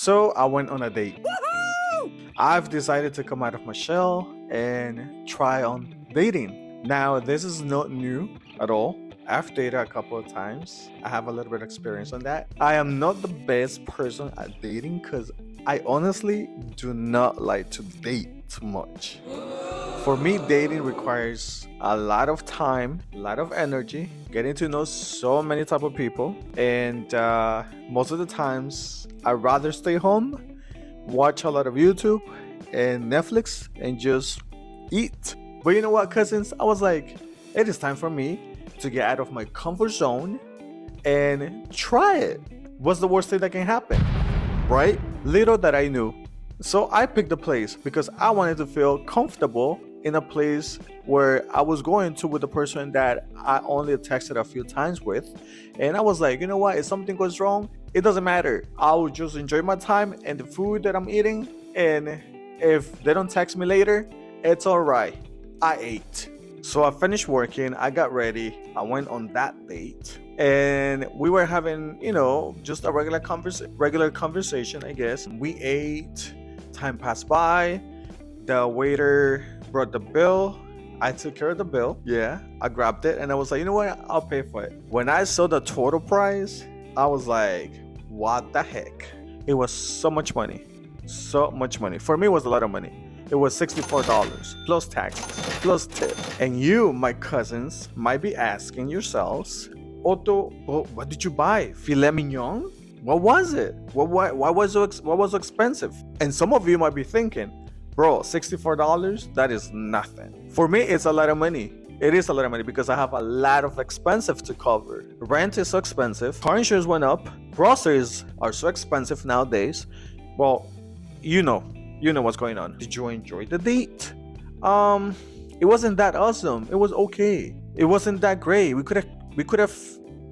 So I went on a date. I've decided to come out of my shell and try on dating. Now, this is not new at all. I've dated a couple of times. I have a little bit of experience on that. I am not the best person at dating because I honestly do not like to date too much. For me, dating requires a lot of time, a lot of energy, getting to know so many type of people, and most of the times I rather stay home, watch a lot of YouTube and Netflix, and just eat. But you know what, cousins? I was like, it is time for me to get out of my comfort zone and try it. What's the worst thing that can happen, right? Little that I knew. So I picked a place because I wanted to feel comfortable in a place where I was going to with a person that I only texted a few times with. And I was like, you know what? If something goes wrong, it doesn't matter. I'll just enjoy my time and the food that I'm eating. And if they don't text me later, it's all right. I ate. So I finished working, I got ready, I went on that date, and we were having, just a regular conversation, I guess. We ate, time passed by, the waiter brought the bill. I took care of the bill. Yeah, I grabbed it and I was like, you know what? I'll pay for it. When I saw the total price, I was like, what the heck? It was so much money. So much money. For me, it was a lot of money. It was $64 plus taxes plus tip. And you, my cousins, might be asking yourselves, Otto, what did you buy? Filet mignon? What was it? Why was it what was so expensive? And some of you might be thinking, bro, $64? That is nothing. For me, it's a lot of money. It is a lot of money because I have a lot of expenses to cover. Rent is so expensive. Car insurance went up. Groceries are so expensive nowadays. Well, you know what's going on. Did you enjoy the date? It wasn't that awesome. It was okay. It wasn't that great. We could have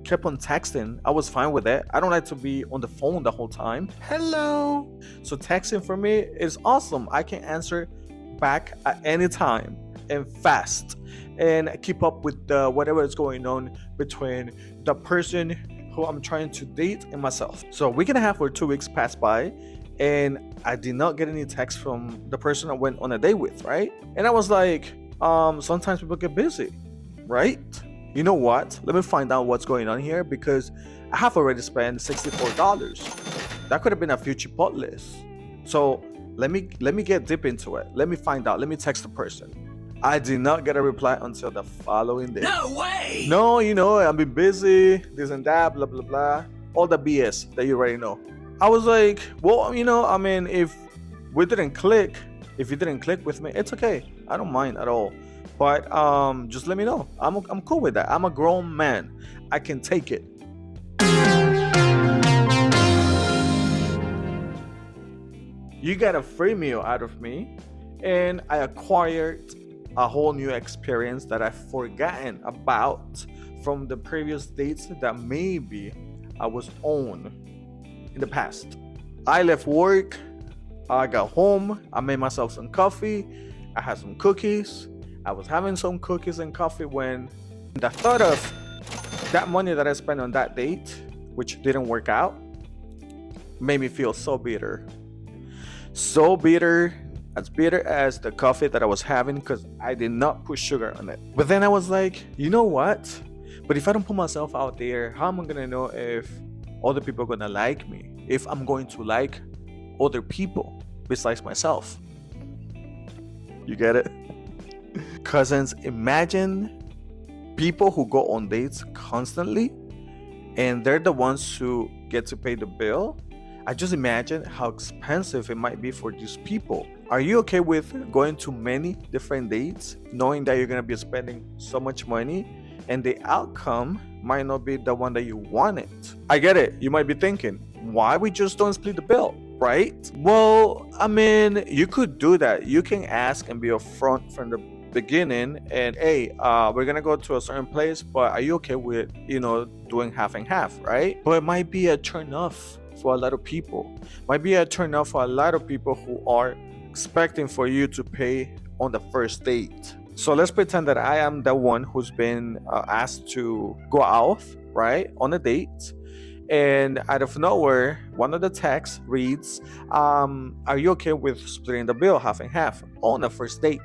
kept on texting. I was fine with it. I don't like to be on the phone the whole time. Hello. So texting for me is awesome. I can answer back at any time and fast and keep up with whatever is going on between the person who I'm trying to date and myself. So week and a half or 2 weeks passed by, and I did not get any text from the person I went on a date with, right? And I was like, sometimes people get busy, right? You know what? Let me find out what's going on here because I have already spent $64. That could have been a few Chipotles. So let me get deep into it. Let me find out. Let me text the person. I did not get a reply until the following day. No way! No, I've been busy, this and that, blah, blah, blah. All the BS that you already know. I was like, well, if we didn't click, if you didn't click with me, it's okay. I don't mind at all. But just let me know. I'm cool with that. I'm a grown man. I can take it. You got a free meal out of me, and I acquired a whole new experience that I've forgotten about from the previous dates that maybe I was on in the past. I left work, I got home, I made myself some coffee, I had some cookies. I was having some cookies and coffee when the thought of that money that I spent on that date, which didn't work out, made me feel so bitter. So bitter, as bitter as the coffee that I was having because I did not put sugar on it. But then I was like, you know what? But if I don't put myself out there, how am I gonna know if other people are gonna like me? If I'm going to like other people besides myself? You get it? Cousins, imagine people who go on dates constantly and they're the ones who get to pay the bill. I just imagine how expensive it might be for these people. Are you okay with going to many different dates, knowing that you're going to be spending so much money and the outcome might not be the one that you wanted? I get it. You might be thinking, why we just don't split the bill, right? Well, you could do that. You can ask and be upfront from the beginning and, hey, we're going to go to a certain place, but are you okay with, doing half and half, right? But it might be a turn off for a lot of people. Might be a turn off for a lot of people who are expecting for you to pay on the first date. So let's pretend that I am the one who's been asked to go out, right, on a date, And out of nowhere, one of the texts reads, are you okay with splitting the bill half and half on a first date?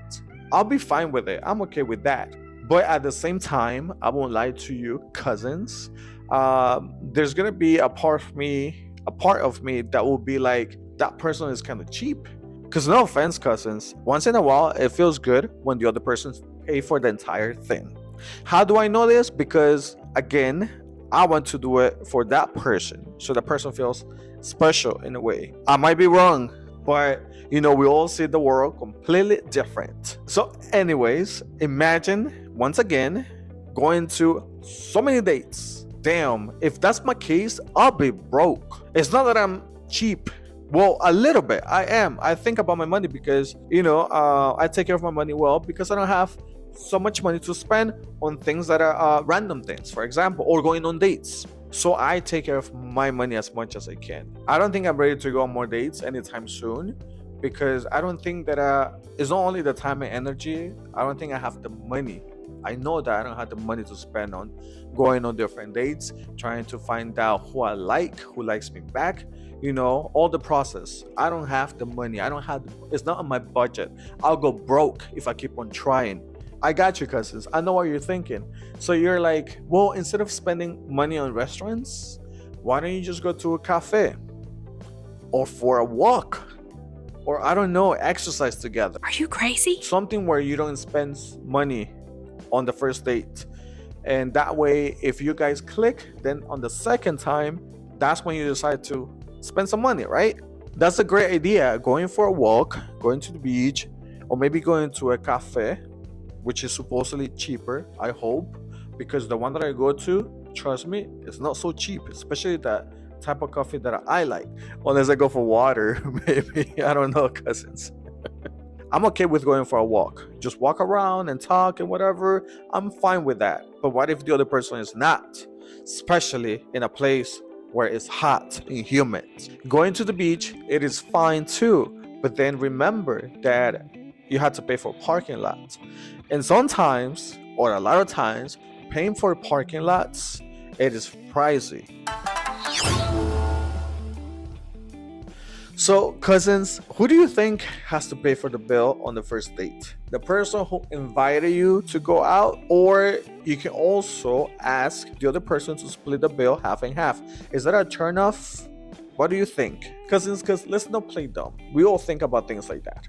I'll be fine with it. I'm okay with that. But at the same time, I won't lie to you, cousins. There's gonna be a part of me that will be like, that person is kind of cheap. Because no offense, cousins, once in a while it feels good when the other person pay for the entire thing. How do I know this? Because again, I want to do it for that person, so the person feels special in a way. I might be wrong, but we all see the world completely different. So anyways, imagine once again going to so many dates. Damn, if that's my case, I'll be broke. It's not that I'm cheap. Well, a little bit. I am. I think about my money because I take care of my money well, because I don't have so much money to spend on things that are random things, for example, or going on dates. So I take care of my money as much as I can. I don't think I'm ready to go on more dates anytime soon, because I don't think that it's not only the time and energy. I don't think I have the money. I know that I don't have the money to spend on going on different dates, trying to find out who I like, who likes me back, all the process. I don't have the money. It's not on my budget. I'll go broke if I keep on trying. I got you, cousins. I know what you're thinking. So you're like, well, instead of spending money on restaurants, why don't you just go to a cafe or for a walk, or I don't know, exercise together? Are you crazy? Something where you don't spend money on the first date. And that way, if you guys click, then on the second time, that's when you decide to spend some money, right? That's a great idea. Going for a walk, going to the beach, or maybe going to a cafe, which is supposedly cheaper, I hope, because the one that I go to, trust me, it's not so cheap, especially that type of coffee that I like. Unless I go for water, maybe. I don't know, cousins. I'm okay with going for a walk. Just walk around and talk and whatever. I'm fine with that. But what if the other person is not? Especially in a place where it's hot and humid. Going to the beach, it is fine too. But then remember that you have to pay for parking lots. And sometimes, or a lot of times, paying for parking lots, it is pricey. So, cousins, who do you think has to pay for the bill on the first date? The person who invited you to go out, or you can also ask the other person to split the bill half and half. Is that a turn off? What do you think? Cousins, because let's not play dumb. We all think about things like that.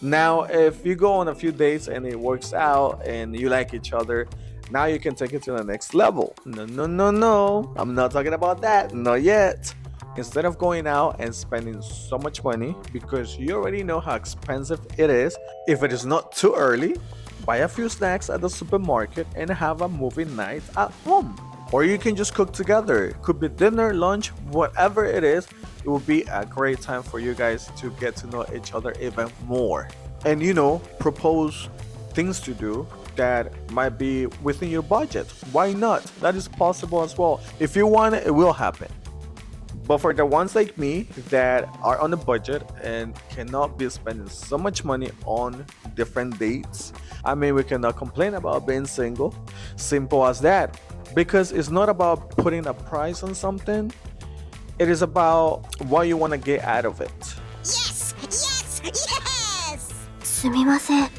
Now, if you go on a few dates and it works out and you like each other, now you can take it to the next level. No. I'm not talking about that. Not yet. Instead of going out and spending so much money, because you already know how expensive it is, if it is not too early, buy a few snacks at the supermarket and have a movie night at home. Or you can just cook together. It could be dinner, lunch, whatever it is. It will be a great time for you guys to get to know each other even more. And propose things to do that might be within your budget. Why not? That is possible as well. If you want it, it will happen. But for the ones like me that are on a budget and cannot be spending so much money on different dates, we cannot complain about being single. Simple as that. Because it's not about putting a price on something. It is about what you want to get out of it. Yes! すみません.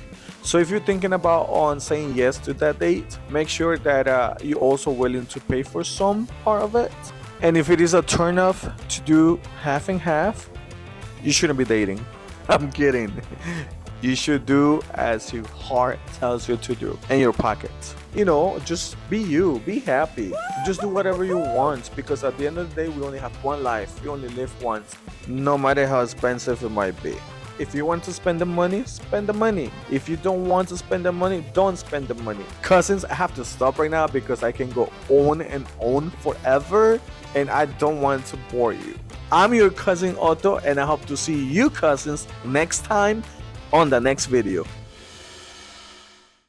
So if you're thinking about saying yes to that date, make sure that you're also willing to pay for some part of it. And if it is a turn off to do half and half, you shouldn't be dating. I'm kidding. You should do as your heart tells you to do in your pocket. Just be you, be happy. Just do whatever you want, because at the end of the day, we only have one life. We only live once, no matter how expensive it might be. If you want to spend the money, spend the money. If you don't want to spend the money, don't spend the money. Cousins, I have to stop right now because I can go on and on forever, and I don't want to bore you. I'm your cousin Otto, and I hope to see you cousins next time on the next video.